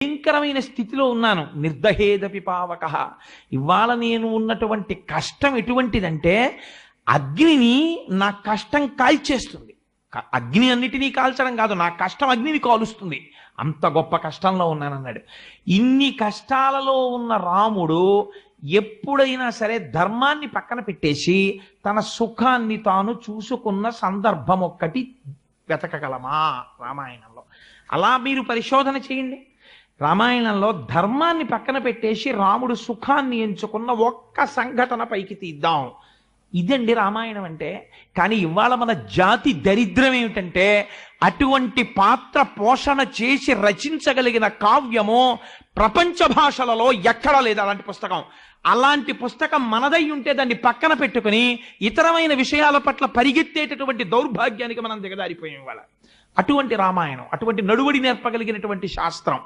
భయంకరమైన స్థితిలో ఉన్నాను. నిర్దహేదపి పావక. ఇవాళ నేను ఉన్నటువంటి కష్టం ఎటువంటిదంటే అగ్నిని నా కష్టం కాల్చేస్తుంది. అగ్ని అన్నిటినీ కాల్చడం కాదు, నా కష్టం అగ్నిని కాలుస్తుంది. అంత గొప్ప కష్టంలో ఉన్నానన్నాడు. ఇన్ని కష్టాలలో ఉన్న రాముడు ఎప్పుడైనా సరే ధర్మాన్ని పక్కన పెట్టేసి తన సుఖాన్ని తాను చూసుకున్న సందర్భం ఒక్కటి వెతకగలమా రామాయణంలో? అలా మీరు పరిశోధన చేయండి. రామాయణంలో ధర్మాన్ని పక్కన పెట్టేసి రాముడు సుఖాన్ని ఎంచుకున్న ఒక్క సంఘటన పైకి తీద్దాం. ఇదండి రామాయణం అంటే. కానీ ఇవాళ మన జాతి దరిద్రం ఏమిటంటే అటువంటి పాత్ర పోషణ చేసి రచించగలిగిన కావ్యము ప్రపంచ భాషలలో ఎక్కడా లేదు అలాంటి పుస్తకం. అలాంటి పుస్తకం మనదై ఉంటే దాన్ని పక్కన పెట్టుకుని ఇతరమైన విషయాల పట్ల పరిగెత్తేటటువంటి దౌర్భాగ్యానికి మనం దిగజారిపోయాం ఇవాళ. అటువంటి రామాయణం, అటువంటి నడువడి నేర్పగలిగినటువంటి శాస్త్రం.